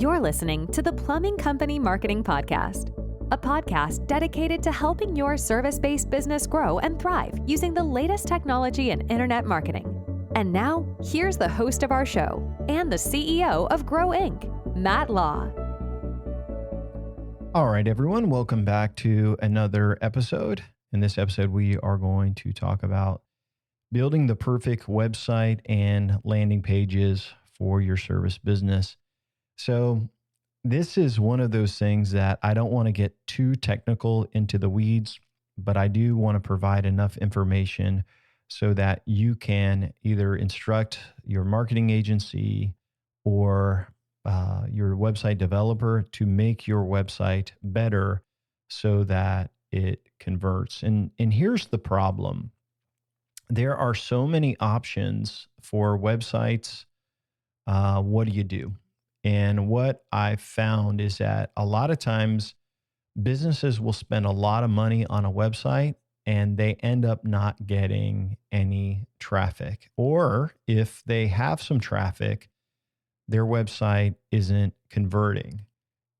You're listening to the Plumbing Company Marketing Podcast, a podcast dedicated to helping your service-based business grow and thrive using the latest technology in internet marketing. And now, here's the host of our show and the CEO of Grow Inc., Matt Law. All right, everyone, welcome back to another episode. In this episode, we are going to talk about building the perfect website and landing pages for your service business. So this is one of those things that I don't want to get too technical into the weeds, but I do want to provide enough information so that you can either instruct your marketing agency or your website developer to make your website better so that it converts. And here's the problem. There are so many options for websites. What do you do? And what I've found is that a lot of times businesses will spend a lot of money on a website and they end up not getting any traffic. Or if they have some traffic, their website isn't converting.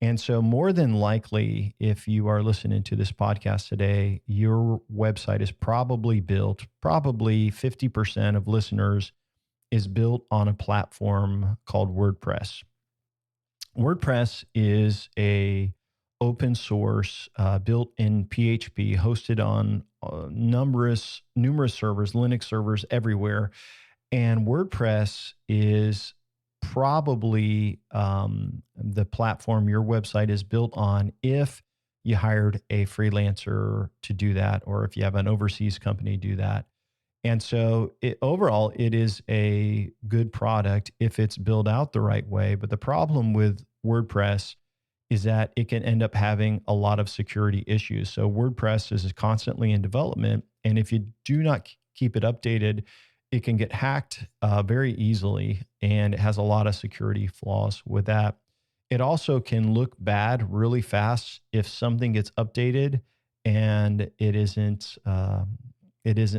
And so more than likely, if you are listening to this podcast today, your website is probably 50% of listeners is built on a platform called WordPress. WordPress is a open source, built in PHP, hosted on numerous servers, Linux servers everywhere. And WordPress is probably the platform your website is built on if you hired a freelancer to do that, or if you have an overseas company do that. And so overall, it is a good product if it's built out the right way. But the problem with WordPress is that it can end up having a lot of security issues. So WordPress is constantly in development. And if you do not keep it updated, it can get hacked very easily. And it has a lot of security flaws with that. It also can look bad really fast if something gets updated and it isn't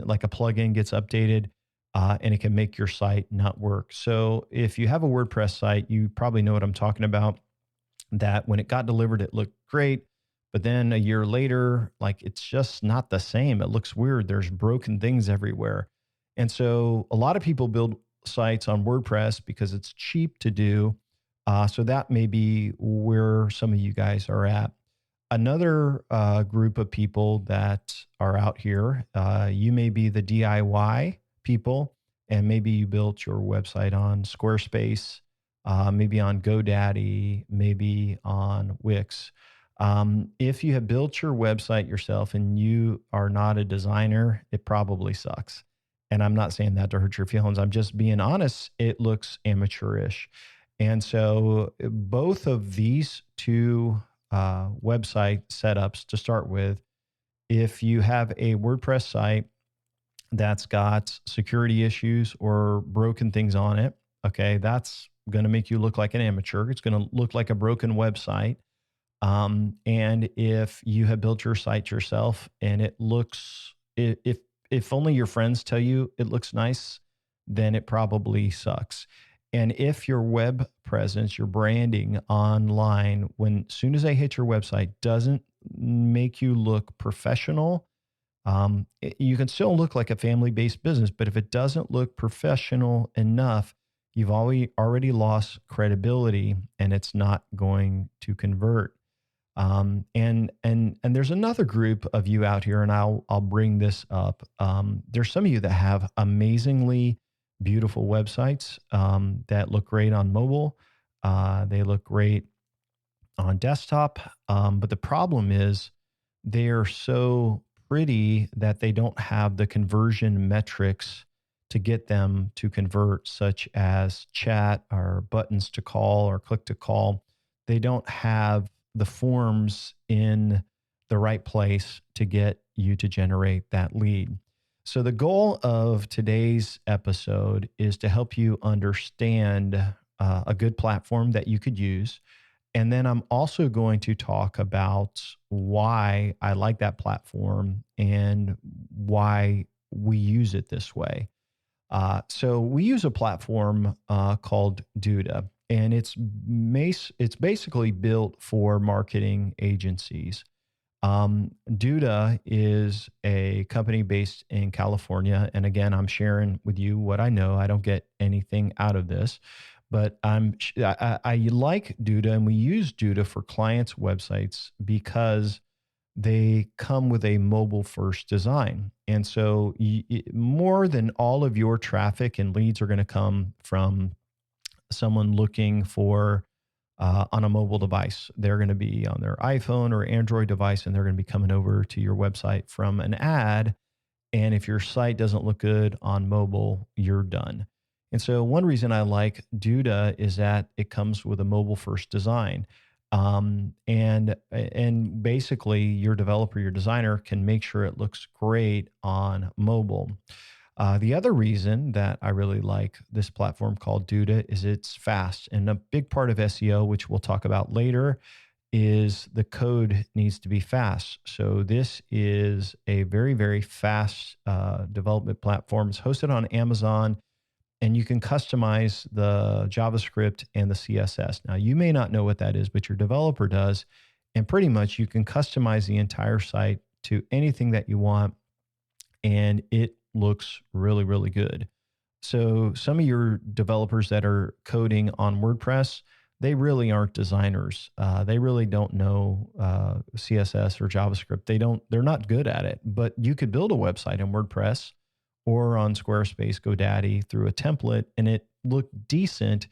like a plugin gets updated and it can make your site not work. So if you have a WordPress site, you probably know what I'm talking about, that when it got delivered, it looked great. But then a year later, like it's just not the same. It looks weird. There's broken things everywhere. And so a lot of people build sites on WordPress because it's cheap to do. So that may be where some of you guys are at. Another group of people that are out here, you may be the DIY people, and maybe you built your website on Squarespace, maybe on GoDaddy, maybe on Wix. If you have built your website yourself and you are not a designer, it probably sucks. And I'm not saying that to hurt your feelings. I'm just being honest. It looks amateurish. And so both of these two website setups to start with, if you have a WordPress site that's got security issues or broken things on it, okay, that's going to make you look like an amateur. It's going to look like a broken website. And if you have built your site yourself and it looks, if only your friends tell you it looks nice, then it probably sucks. And if your web presence, your branding online, as soon as they hit your website, doesn't make you look professional, you can still look like a family-based business, but if it doesn't look professional enough, you've already lost credibility and it's not going to convert. And there's another group of you out here, and I'll bring this up. There's some of you that have amazingly beautiful websites that look great on mobile. They look great on desktop. But the problem is they are so pretty that they don't have the conversion metrics to get them to convert, such as chat or buttons to call or click to call. They don't have the forms in the right place to get you to generate that lead. So the goal of today's episode is to help you understand a good platform that you could use. And then I'm also going to talk about why I like that platform and why we use it this way. So we use a platform called Duda. and it's basically built for marketing agencies. Duda is a company based in California. And again, I'm sharing with you what I know. I don't get anything out of this, but I like Duda, and we use Duda for clients' websites because they come with a mobile first design. And so more than all of your traffic and leads are going to come from someone looking for on a mobile device. They're going to be on their iPhone or Android device, and they're going to be coming over to your website from an ad. And if your site doesn't look good on mobile, you're done. And so, one reason I like Duda is that it comes with a mobile first design. And basically, your developer, your designer can make sure it looks great on mobile. The other reason that I really like this platform called Duda is it's fast. And a big part of SEO, which we'll talk about later, is the code needs to be fast. So this is a very, very fast development platform. It's hosted on Amazon, and you can customize the JavaScript and the CSS. Now, you may not know what that is, but your developer does. And pretty much you can customize the entire site to anything that you want, and it looks really, really good. So some of your developers that are coding on WordPress, they really aren't designers. They really don't know CSS or JavaScript. They're not good at it, but you could build a website in WordPress or on Squarespace, GoDaddy through a template, and it looked decent,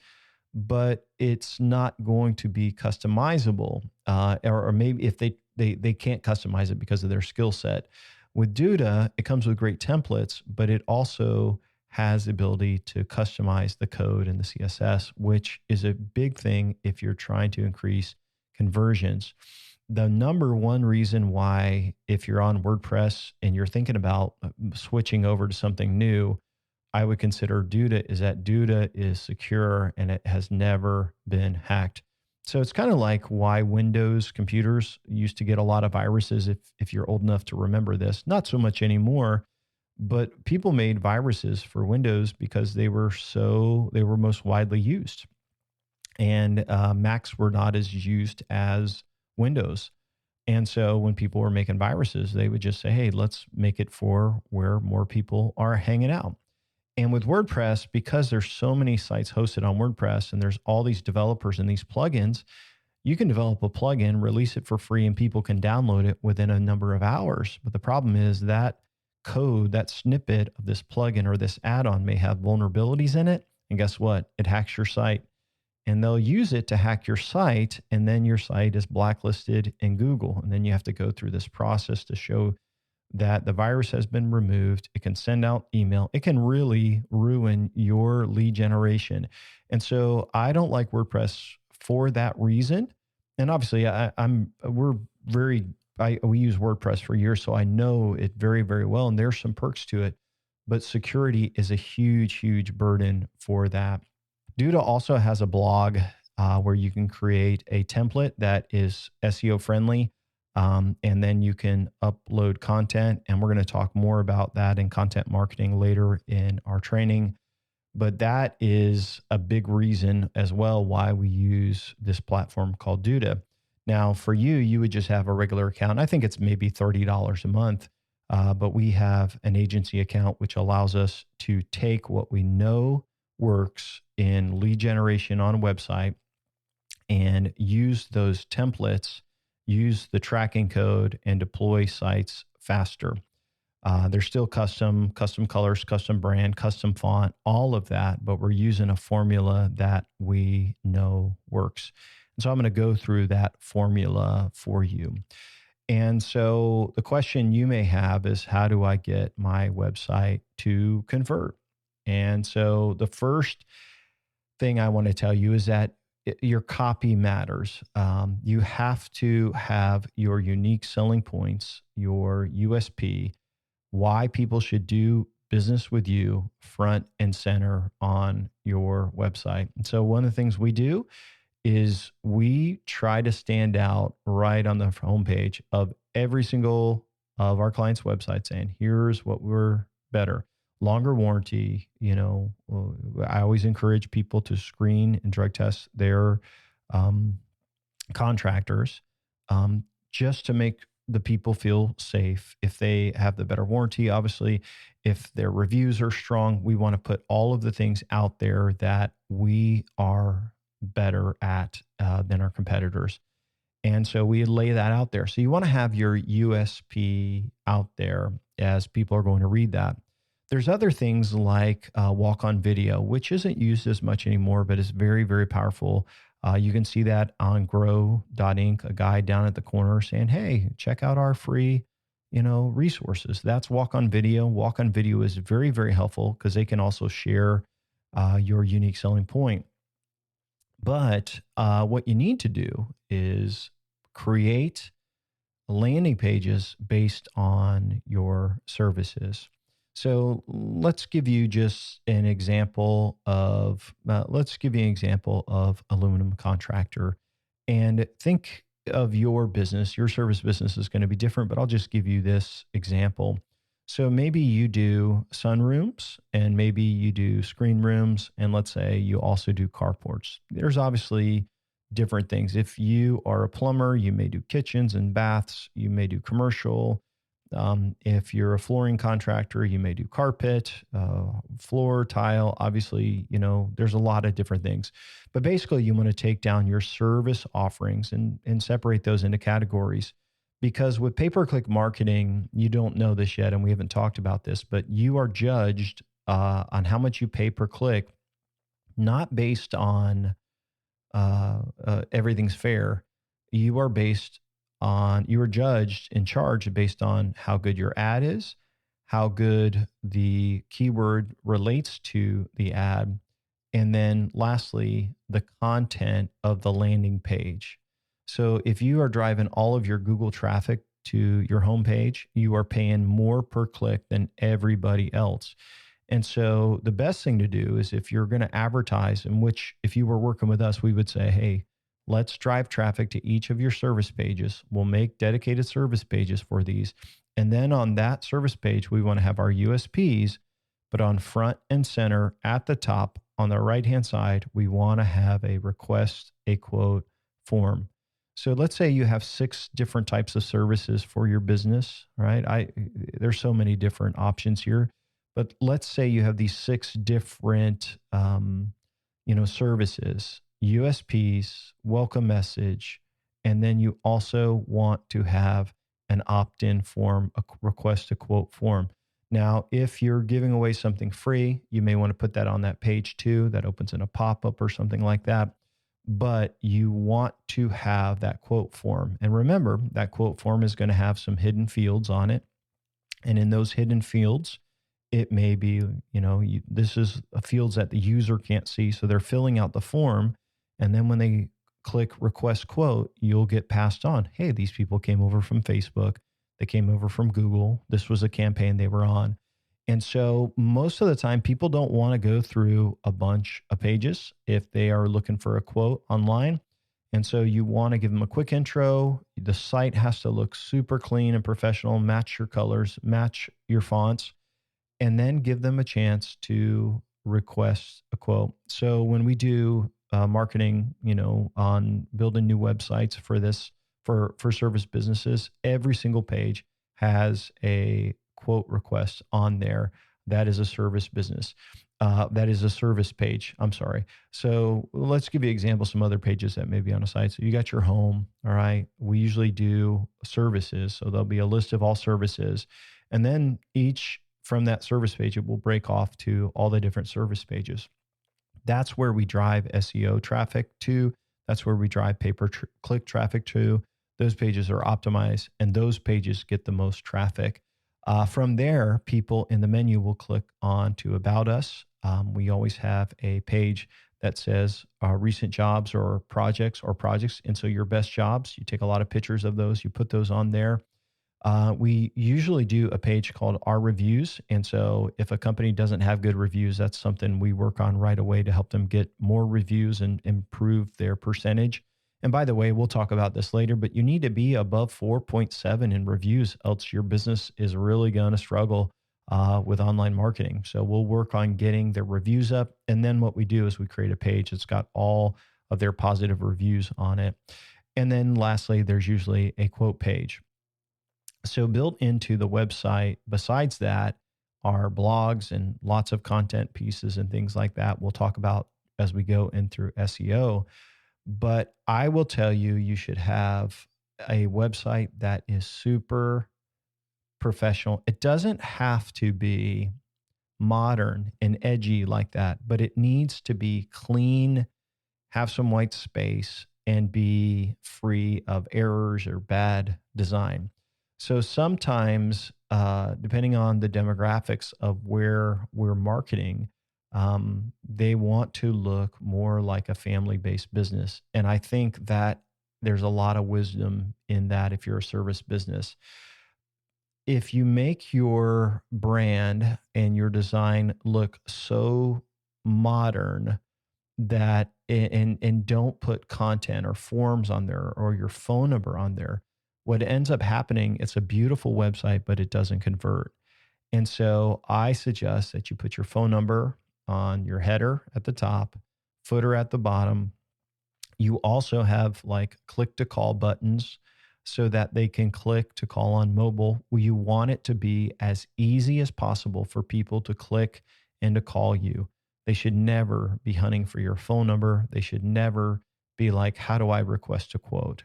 but it's not going to be customizable. Or maybe if they can't customize it because of their skill set. With Duda, it comes with great templates, but it also has the ability to customize the code and the CSS, which is a big thing if you're trying to increase conversions. The number one reason why, if you're on WordPress and you're thinking about switching over to something new, I would consider Duda, is that Duda is secure and it has never been hacked. So it's kind of like why Windows computers used to get a lot of viruses, if you're old enough to remember this. Not so much anymore, but people made viruses for Windows because they were most widely used. And Macs were not as used as Windows. And so when people were making viruses, they would just say, hey, let's make it for where more people are hanging out. And with WordPress, because there's so many sites hosted on WordPress and there's all these developers and these plugins, you can develop a plugin, release it for free, and people can download it within a number of hours. But the problem is that code, that snippet of this plugin or this add-on may have vulnerabilities in it. And guess what? It hacks your site. And they'll use it to hack your site, and then your site is blacklisted in Google. And then you have to go through this process to show that the virus has been removed. It can send out email. It can really ruin your lead generation. And so I don't like WordPress for that reason. And obviously we use WordPress for years, so I know it very, very well. And there's some perks to it, but security is a huge, huge burden for that. Duda also has a blog where you can create a template that is SEO friendly. And then you can upload content. And we're going to talk more about that in content marketing later in our training. But that is a big reason as well why we use this platform called Duda. Now, for you, you would just have a regular account. I think it's maybe $30 a month. But we have an agency account, which allows us to take what we know works in lead generation on a website and use those templates, use the tracking code, and deploy sites faster. They're still custom colors, custom brand, custom font, all of that, but we're using a formula that we know works. And so I'm going to go through that formula for you. And so the question you may have is, how do I get my website to convert? And so the first thing I want to tell you is that your copy matters. You have to have your unique selling points, your USP, why people should do business with you front and center on your website. And so one of the things we do is we try to stand out right on the homepage of every single of our clients' websites, saying, here's what we're better. longer warranty. I always encourage people to screen and drug test their um, contractors, um, just to make the people feel safe. If they have the better warranty, obviously, if their reviews are strong, we want to put all of the things out there that we are better at than our competitors. And so we lay that out there. So you want to have your USP out there as people are going to read that. There's other things like walk on video, which isn't used as much anymore, but is very, very powerful. You can see that on grow.inc, a guy down at the corner saying, hey, check out our free, resources. That's walk on video. Walk on video is very, very helpful because they can also share your unique selling point. But what you need to do is create landing pages based on your services. So let's give you just an example of aluminum contractor, and think of your business. Your service business is going to be different, but I'll just give you this example. So maybe you do sunrooms, and maybe you do screen rooms, and let's say you also do carports. There's obviously different things. If you are a plumber, you may do kitchens and baths, you may do commercial. If you're a flooring contractor, you may do carpet, floor, tile. Obviously, there's a lot of different things. But basically, you want to take down your service offerings and separate those into categories. Because with pay-per-click marketing, you don't know this yet, and we haven't talked about this, but you are judged on how much you pay per click, not based on everything's fair. You are judged and charged based on how good your ad is, how good the keyword relates to the ad, and then lastly, the content of the landing page. So if you are driving all of your Google traffic to your homepage, you are paying more per click than everybody else. And so the best thing to do is, if you're going to advertise, in which if you were working with us, we would say, hey, let's drive traffic to each of your service pages. We'll make dedicated service pages for these. And then on that service page, we want to have our USPs, but on front and center at the top on the right-hand side, we want to have a request a quote form. So let's say you have 6 different types of services for your business, right? There's so many different options here, but let's say you have these 6 different, services, USPs, welcome message, and then you also want to have an opt-in form, a request a quote form. Now, if you're giving away something free, you may want to put that on that page too. That opens in a pop-up or something like that. But you want to have that quote form. And remember, that quote form is going to have some hidden fields on it. And in those hidden fields, it may be, this is fields that the user can't see. So they're filling out the form. And then when they click request quote, you'll get passed on. Hey, these people came over from Facebook. They came over from Google. This was a campaign they were on. And so most of the time, people don't want to go through a bunch of pages if they are looking for a quote online. And so you want to give them a quick intro. The site has to look super clean and professional, match your colors, match your fonts, and then give them a chance to request a quote. So when we do marketing, on building new websites for this, for service businesses, every single page has a quote request on there. That is a service business. That is a service page. I'm sorry. So let's give you an example, some other pages that may be on a site. So you got your home. All right. We usually do services. So there'll be a list of all services. And then each from that service page, it will break off to all the different service pages. That's where we drive SEO traffic to. That's where we drive pay-per-click traffic to. Those pages are optimized, and those pages get the most traffic. From there, people in the menu will click on to About Us. We always have a page that says recent jobs or projects. And so your best jobs, you take a lot of pictures of those, you put those on there. We usually do a page called Our Reviews. And so if a company doesn't have good reviews, that's something we work on right away to help them get more reviews and improve their percentage. And by the way, we'll talk about this later, but you need to be above 4.7 in reviews, else your business is really going to struggle. with online marketing. So we'll work on getting their reviews up. And then what we do is we create a page that's got all of their positive reviews on it. And then lastly, there's usually a quote page. So built into the website, besides that, are blogs and lots of content pieces and things like that we'll talk about as we go in through SEO. But I will tell you, you should have a website that is super professional. It doesn't have to be modern and edgy like that, but it needs to be clean, have some white space, and be free of errors or bad design. So sometimes, depending on the demographics of where we're marketing, they want to look more like a family based business. And I think that there's a lot of wisdom in that if you're a service business. If you make your brand and your design look so modern that and don't put content or forms on there or your phone number on there, what ends up happening, it's a beautiful website, but it doesn't convert. And so I suggest that you put your phone number on your header at the top, footer at the bottom. You also have like click to call buttons so that they can click to call on mobile. You want it to be as easy as possible for people to click and to call you. They should never be hunting for your phone number. They should never be like, how do I request a quote?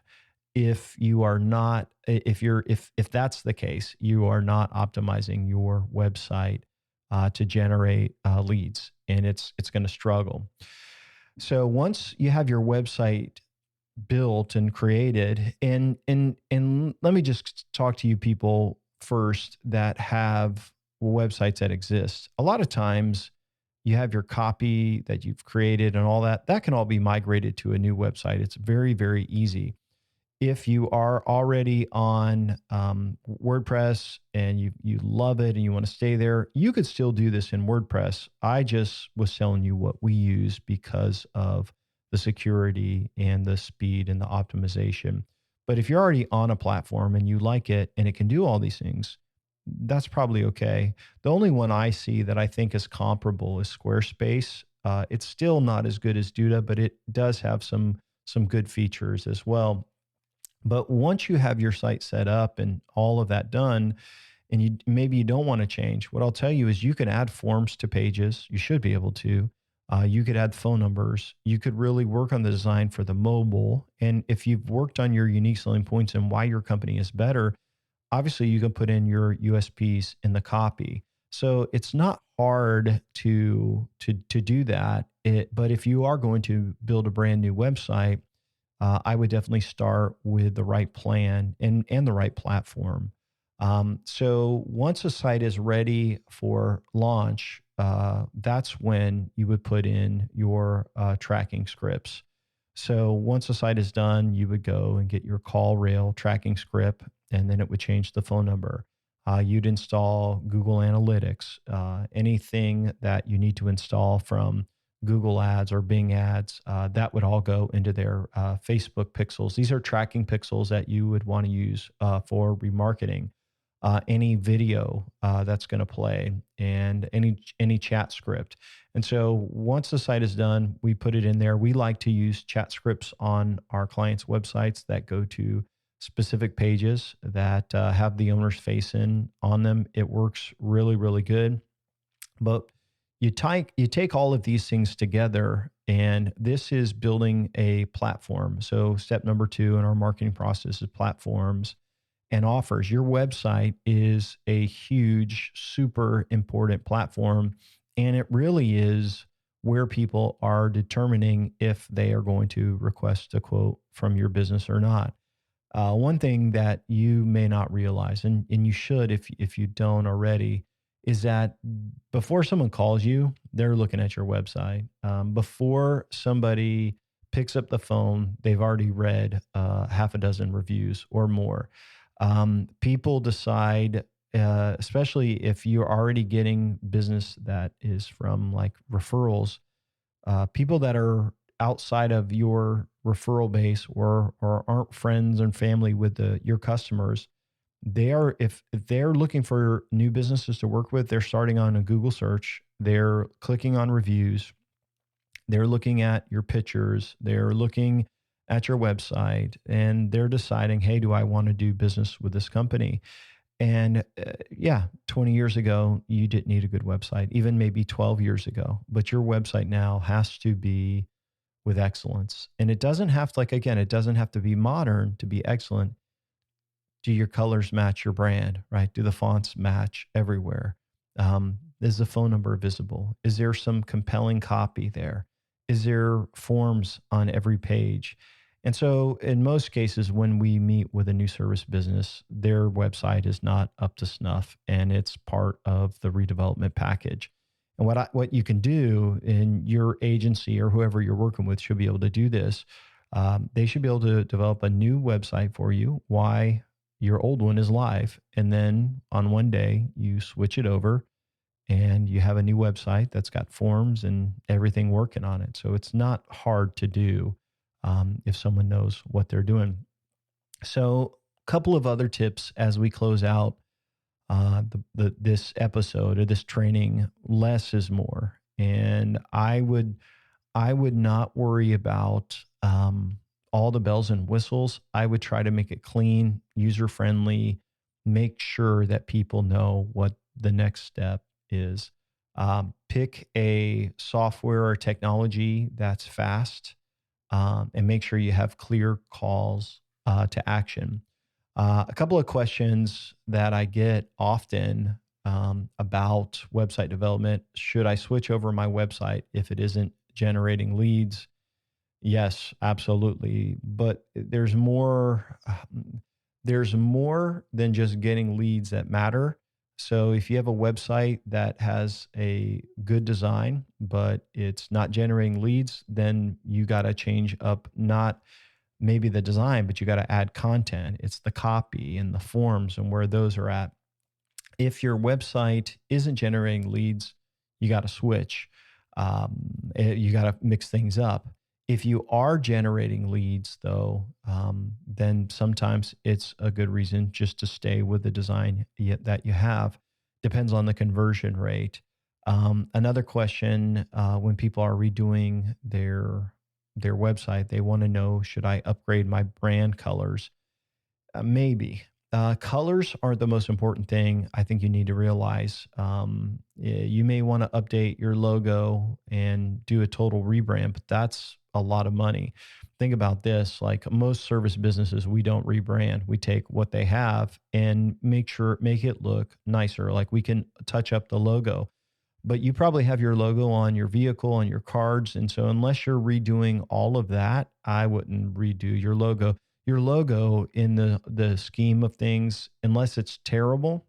If you are not, if that's the case, you are not optimizing your website to generate leads, and it's going to struggle. So once you have your website built and created, and let me just talk to you people first that have websites that exist. A lot of times you have your copy that you've created and all that can all be migrated to a new website. It's very, very easy. If you are already on WordPress and you love it and you want to stay there, you could still do this in WordPress. I just was telling you what we use because of the security and the speed and the optimization. But if you're already on a platform and you like it and it can do all these things, that's probably okay. The only one I see that I think is comparable is Squarespace. It's still not as good as Duda, but it does have some good features as well. But once you have your site set up and all of that done, and maybe you don't want to change, what I'll tell you is you can add forms to pages. You should be able to. You could add phone numbers. You could really work on the design for the mobile. And if you've worked on your unique selling points and why your company is better, obviously you can put in your USPs in the copy. So it's not hard to do that. But if you are going to build a brand new website, I would definitely start with the right plan and the right platform. So once a site is ready for launch, that's when you would put in your tracking scripts. So once a site is done, you would go and get your call rail tracking script, and then it would change the phone number. You'd install Google Analytics, anything that you need to install from Google ads or Bing ads, that would all go into their Facebook pixels. These are tracking pixels that you would want to use for remarketing. Any video that's going to play and any chat script. And so once the site is done, we put it in there. We like to use chat scripts on our clients' websites that go to specific pages that have the owner's face on them. It works really, really good. But you take all of these things together, and this is building a platform. So step number 2 in our marketing process is platforms and offers. Your website is a huge, super important platform, and it really is where people are determining if they are going to request a quote from your business or not. One thing that you may not realize, and you should if you don't already, is that before someone calls you, they're looking at your website. Before somebody picks up the phone, they've already read half a dozen reviews or more. People decide, especially if you're already getting business that is from like referrals, people that are outside of your referral base or aren't friends and family with your customers, if they're looking for new businesses to work with, they're starting on a Google search, they're clicking on reviews, they're looking at your pictures, they're looking at your website, and they're deciding, hey, do I want to do business with this company? And yeah, 20 years ago, you didn't need a good website, even maybe 12 years ago. But your website now has to be with excellence. And it doesn't have to, like, again, it doesn't have to be modern to be excellent. Do your colors match your brand, right? Do the fonts match everywhere? Is the phone number visible? Is there some compelling copy there? Is there forms on every page? And so, in most cases, when we meet with a new service business, their website is not up to snuff, and it's part of the redevelopment package. And what you can do in your agency or whoever you're working with should be able to do this. They should be able to develop a new website for you. Why your old one is live, and then on one day you switch it over and you have a new website that's got forms and everything working on it. So it's not hard to do if someone knows what they're doing. So a couple of other tips as we close out this episode or this training. Less is more, and I would not worry about all the bells and whistles. I would try to make it clean, user friendly, make sure that people know what the next step is. Pick a software or technology that's fast, and make sure you have clear calls to action. A couple of questions that I get often about website development. Should I switch over my website if it isn't generating leads? Yes, absolutely. But there's more than just getting leads that matter. So if you have a website that has a good design, but it's not generating leads, then you got to change up not maybe the design, but you got to add content. It's the copy and the forms and where those are at. If your website isn't generating leads, you got to switch. You got to mix things up. If you are generating leads, though, then sometimes it's a good reason just to stay with the design that you have. Depends on the conversion rate. Another question, when people are redoing their website, they want to know, should I upgrade my brand colors? Maybe. Colors aren't the most important thing. I think you need to realize you may want to update your logo and do a total rebrand, but that's a lot of money. Think about this, like most service businesses, we don't rebrand. We take what they have and make it look nicer. Like we can touch up the logo, but you probably have your logo on your vehicle and your cards. And so unless you're redoing all of that, I wouldn't redo your logo. Your logo in the scheme of things, unless it's terrible,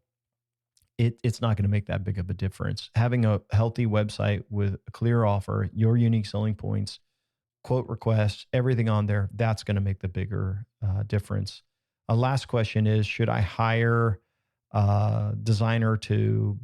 it's not going to make that big of a difference. Having a healthy website with a clear offer, your unique selling points, quote requests, everything on there, that's going to make the bigger difference. A last question is, should I hire a designer to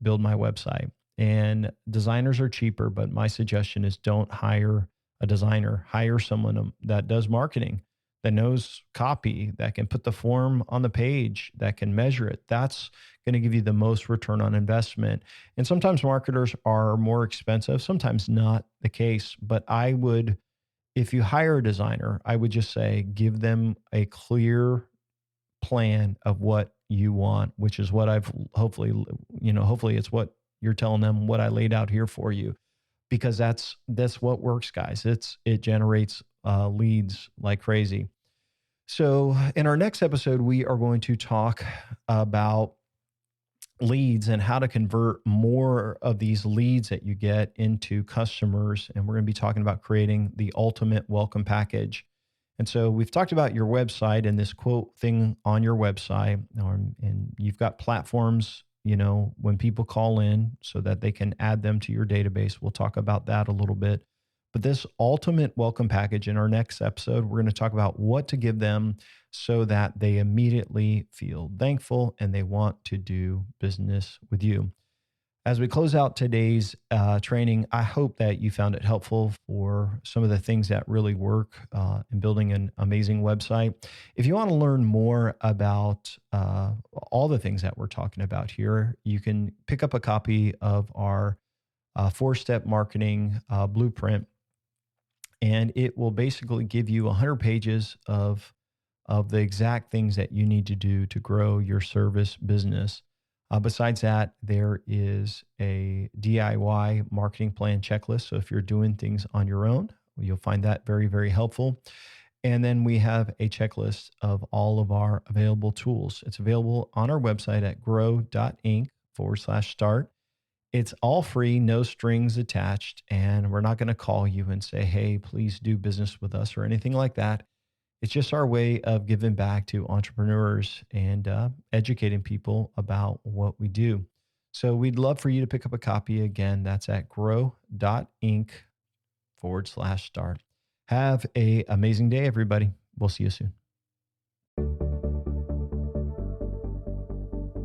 build my website? And designers are cheaper, but my suggestion is don't hire a designer. Hire someone that does marketing, that knows copy, that can put the form on the page, that can measure it. That's going to give you the most return on investment. And sometimes marketers are more expensive, sometimes not the case. But if you hire a designer, I would just say, give them a clear plan of what you want, which is what hopefully it's what you're telling them, what I laid out here for you, because that's what works, guys. It generates leads like crazy. So in our next episode, we are going to talk about leads and how to convert more of these leads that you get into customers. And we're going to be talking about creating the ultimate welcome package. And so we've talked about your website and this quote thing on your website, and you've got platforms, when people call in so that they can add them to your database. We'll talk about that a little bit. But this ultimate welcome package, in our next episode, we're going to talk about what to give them so that they immediately feel thankful and they want to do business with you. As we close out today's training, I hope that you found it helpful for some of the things that really work in building an amazing website. If you want to learn more about all the things that we're talking about here, you can pick up a copy of our 4-step marketing blueprint, and it will basically give you 100 pages of the exact things that you need to do to grow your service business. Besides that, there is a DIY marketing plan checklist. So if you're doing things on your own, you'll find that very, very helpful. And then we have a checklist of all of our available tools. It's available on our website at grow.inc/start. It's all free, no strings attached. And we're not going to call you and say, hey, please do business with us or anything like that. It's just our way of giving back to entrepreneurs and educating people about what we do. So we'd love for you to pick up a copy. Again, that's at grow.inc/start. Have an amazing day, everybody. We'll see you soon.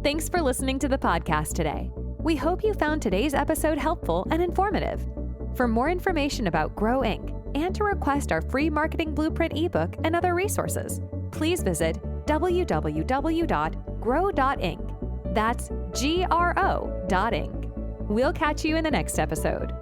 Thanks for listening to the podcast today. We hope you found today's episode helpful and informative. For more information about Grow Inc. and to request our free marketing blueprint ebook and other resources, please visit www.grow.inc. That's GRO.inc. We'll catch you in the next episode.